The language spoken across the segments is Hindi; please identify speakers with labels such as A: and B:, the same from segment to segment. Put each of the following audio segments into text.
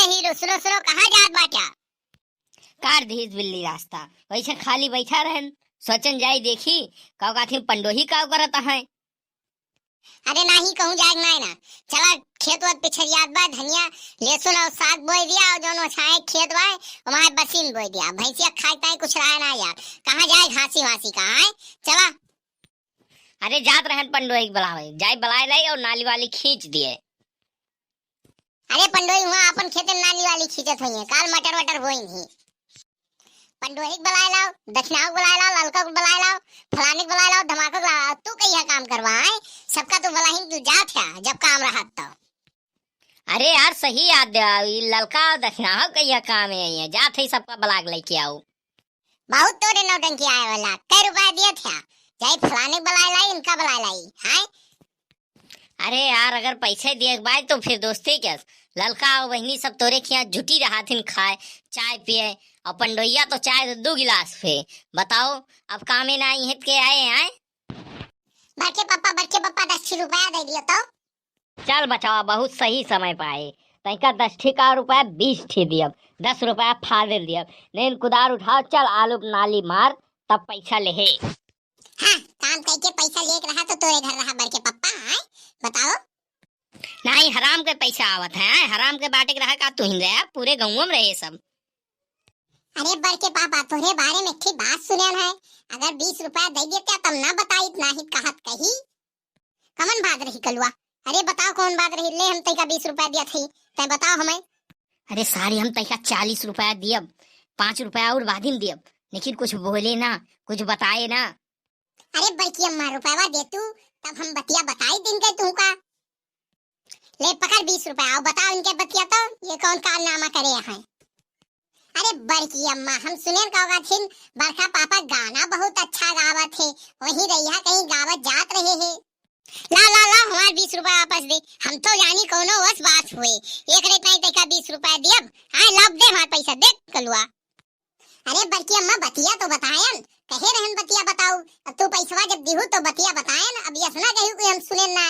A: हीरो सुनो सुनो कहाँ जात बाटा?
B: कार धीस बिल्ली रास्ता वैसे खाली बैठा रहन सोचन जाई देखी काव काथी पंडोही काव करता है।
A: अरे नहीं कहूँ जाग ना चला खेत वत पिछड़ियात बा धनिया लहसुन और साग बोई दिया और दोनों छाए खेत बा वहां बसीन बोई दिया भैंसिया खाई कुछ रहा ना यार कहाँ जाए घासी वासी कहाँ है चला।
B: अरे जात रहन पंडोही बुलावे जाई बुलाए लाई और नाली वाली खींच दिए।
A: अरे पंडोही वहाँ अपन खेत में नाली वाली खींचत हुई है काल मटर वटर बोई नहीं। पंडोही बुलाए लाओ दक्षिणाओ बुलाए लाओ ललका को बुलाए लाओ फलाने को बुलाए लाओ धमाका को बुलाओ तू कहीं काम करवाए सबका तो बुलाही तू जात है जब काम रहा तो।
B: अरे यार सही याद दिलावी ललका दक्षिणा कहिया काम है जात है सबका बलाग लेके आओ।
A: बहुत तोरे नौटंकी आए वाला कई रुपया दिए थे जाई फलाने बुलाए लाई इनका बुलाए लाई है।
B: अरे यार अगर पैसे दिए बाय तो फिर दोस्ती क्या ललका और बहनी सब तोरे खिया झुटी रहा थी खाए चाय पिए और पंडोइया तो चाय 2 गिलास पे बताओ अब कामे ना आई के आए हैं।
A: बड़के पापा 10 रुपया दे दियो तो।
B: चल बचावा बहुत सही समय पाए तैका 10 का रुपया 20 दियब 10 रुपया फादर दियब नहीं कुदार उठाओ चल आलू नाली मार तब पैसा ले।
A: हाँ काम करके पैसा लेके रहा तो तोरे घर रहा बड़के पापा है बताओ।
B: नहीं हराम के पैसा आवत है हराम के बाटे के रहा का तू ही रहा पूरे गाँव में रहे सब।
A: अरे बड़के पापा तोरे बारे में ठीक बात सुनन है अगर 20 रुपया दे देते तब ना बताई इतना ही कहत कही कमन बात रही कलुआ। अरे बताओ कौन बात रही ले हम तैका 20 रुपया दिया थी तै बताओ हमें।
B: अरे सारी हम तैका 40 रुपया दियब 5 रुपया और बाधिम दियब लेकिन कुछ बोले ना कुछ बताए ना।
A: अरे बड़की अम्मा रुपया दे तू तब हम बतिया बताई दिन के तू का ले पकड़ 20 रुपया और बताओ इनके बतिया तो ये कौन कारनामा करे हैं। अरे बड़की अम्मा हम सुने कहोगा थिन बड़का पापा गाना बहुत अच्छा गावत है वहीं रहिया कहीं गावत जात रहे हैं। ला ला ला हमार 20 रुपया वापस दे हम तो जानी कोनो वस बात हुए एक रेट नहीं तैका 20 रुपया दियब हां लब दे हमार पैसा दे कलुआ। अरे बड़की अम्मा बतिया तो बतायन कहे रहन बतिया बताऊ अब तू पैसा जब दिहु तो बतिया बतायन अब ये सुना कहू कि हम सुने ना।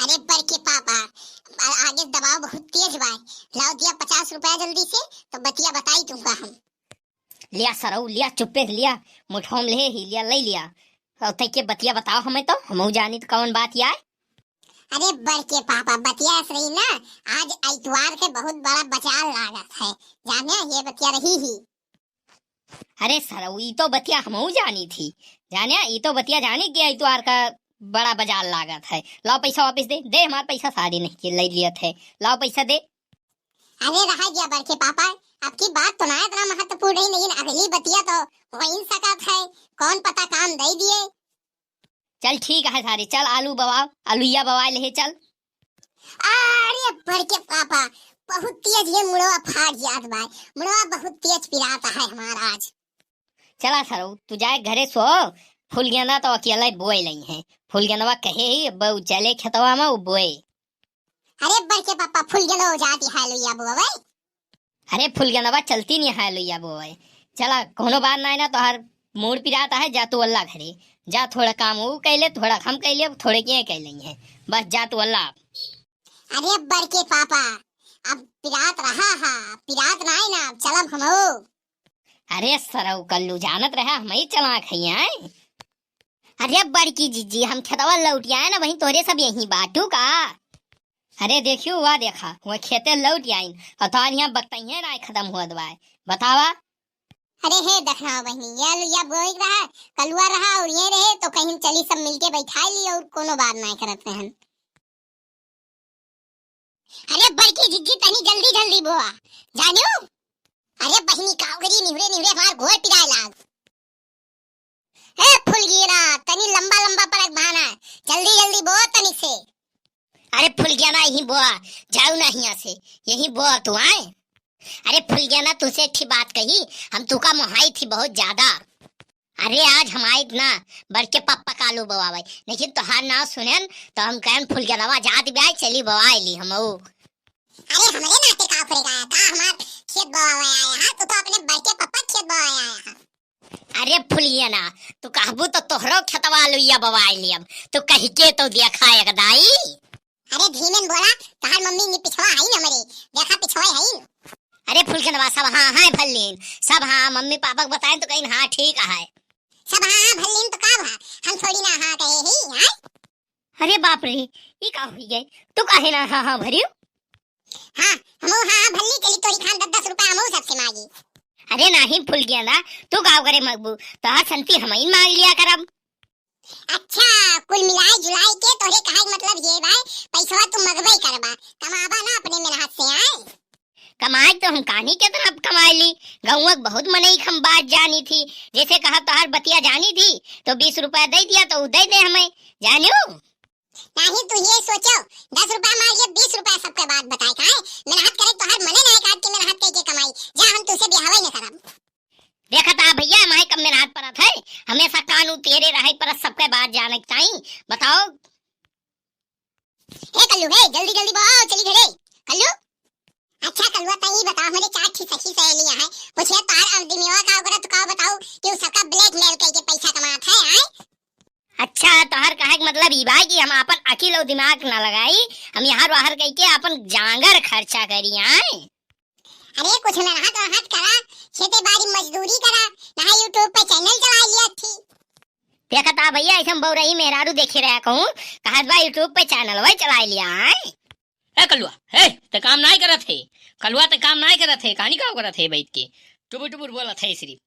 A: अरे बड़के पापा आगे दबाव बहुत तेज बा लाओ दिया 50 रुपया जल्दी से तो बतिया बताई तुमका हम।
B: लिया सरऊ लिया चुप्पे लिया मुठोम ले ही लिया ले लिया और तैके बतिया बताओ हमें तो हम जानी तो कौन बात यार।
A: अरे बड़के पापा बतिया रही ना आज इतवार के बहुत बड़ा बचाव लागत है जाने ये बतिया रही ही।
B: अरे सरऊ ये तो बतिया हम जानी थी जाने ये तो बतिया जानी कि इतवार का बड़ा बाजार लागत है। लाओ पैसा वापस दे हमारा पैसा शादी नहीं की ले लिया थे लाओ पैसा दे।
A: अरे रहा गया बड़के पापा आपकी बात तो ना इतना महत्वपूर्ण नहीं लेकिन अगली बतिया तो हो ही सकत है कौन पता काम दे दिए।
B: चल ठीक है सारे चल आलू बवाओ आलूया बवा ले चल।
A: अरे बड़के पापा बहुत तेज ये मुड़वा फाट जात बा मुड़वा बहुत तेज पिराता है हमारा आज।
B: चला सरो तू जाए घरे सो फूल गेंदा तो अकेला बोए नहीं है फूल गेंदवा कहे ही बहु चले खेतवा में वो बोए।
A: अरे बड़के पापा फूल गेंदा हो जाती है लोया बुआ।
B: अरे फूल गेंदवा चलती नहीं है लोया बोए चला कोनो बात नहीं ना तो हर मूड पिराता है जा तू अल्लाह घरे जा थोड़ा काम वो कैले थोड़ा हम कैले थोड़े क्या कैले है बस जा तू अल्लाह।
A: अरे बड़के पापा अब पिरात रहा हा पिरात नहीं ना चलब हम हो।
B: अरे सरऊ कल्लू जानत रहा हम ही चला खइया। अरे बड़की जीजी हम खेतवा लौट आए ना वहीं तोरे सब यहीं बाटू का। अरे देखियो हुआ देखा वो खेते लौट आइन और तार यहाँ बकतइया ना खत्म हुआ दवाए बतावा।
A: अरे हे देखना बहनी ये लुया बोई रहा कलुआ रहा और ये रहे तो कहीं चली सब मिलके बैठा ली और कोनो बात नहीं करते हैं। अरे बड़की जिज्जी तनी जल्दी जल्दी बोआ जानियो। अरे बहनी कावगरी निवरे निवरे हमार घोड़ पिराए लाग। ए फुलगीरा तनी लंबा लंबा परक बहाना जल्दी जल्दी बोआ तनी से।
B: अरे फुल गया ना यही बोआ जाऊ ना यहाँ से यही बोआ तू आए। अरे फुल गया ना तुझसे अच्छी बात कही हम तू का मोहाई थी बहुत ज्यादा। अरे आज हमारे इतना बड़के पप्पा कालू बवाई लेकिन तुहार ना सुनन तो हम कहन फुल गया दवा जात ब्याह चली बवाई ली हम।
A: अरे हमारे नाते का करेगा का हमार खेत बवाया आया तू तो अपने बड़के पप्पा खेत बवाया आया।
B: अरे फुलिया ना तू कहबू तो तोहरो खेतवा लुइया बवाई लियब तू कही के तो देखा एक दाई।
A: अरे धीमेन बोला तहार मम्मी ने पिछवा आई न मरे देखा पिछवा आई
B: फुल के नवा सब हाँ हाँ भल्लीन सब हाँ मम्मी पापा को बताएं तो कहीं हाँ ठीक है
A: सब हाँ भल्लीन तो का भा हम थोड़ी ना हाँ कहे ही हां।
B: अरे बाप रे ये का हुई गए तू काहे ना हाँ हाँ भरियो
A: हां हमो हाँ भल्ली के लिए तोरी खान 10 रुपया हमो सबसे मांगी।
B: अरे नहीं फुल गया ना तू गाँव करे मगबू तो संती हम ही मांग लिया करब।
A: अच्छा कुल मिलाई जुलाई के तोरे कहे मतलब ये भाई पैसा तू मगबई करबा कमाबा ना अपने मेहनत से आए।
B: कमाई तो हम कहानी के तरफ कमाई ली गौवा बहुत मनई हम बात जानी थी जैसे कहा तोहर बतिया जानी थी तो 20 रुपया दे दिया तो दे दे हमें जानियो
A: नहीं तू ये सोचो 10 रुपया मांगिए 20 रुपया सबके बाद बताए काहे मेहनत करे तो हर मने नहीं काट के मेहनत करके कमाई जा हम तुसे बिहावे न करब।
B: देखा था भैया हमारे कम मेहनत परत है हमेशा कानू तेरे रहे पर सबके बात जाने चाहिए बताओ।
A: हे कल्लू हे जल्दी जल्दी आओ चली घरे कल्लू। अच्छा कल्लू तई बता मेरे चार ठीक सखी सहेलियां हैं पूछे तार अब दिमाग का करे तो का बताओ कि सबका ब्लैकमेल करके पैसा कमात है आए।
B: अच्छा तोहर कहे के मतलब ई बा कि हम अपन अकिल और दिमाग ना लगाई हम यहाँ बाहर कह के अपन जांगर खर्चा करी आए।
A: अरे कुछ मेहनत करा खेती बाड़ी मजदूरी करा ना यूट्यूब पे चैनल चला लिया थी।
B: देखा था भैया ऐसा बहु रही मेहरारू देखे रहा कहूँ कहा भाई यूट्यूब पे चैनल वही चला लिया है।
C: ए कलुआ हे ते काम नहीं करत है कलुआ ते काम नहीं करत है कहानी का करत है बैठ के टुबुर टुबुर बोलत है सिर्फ।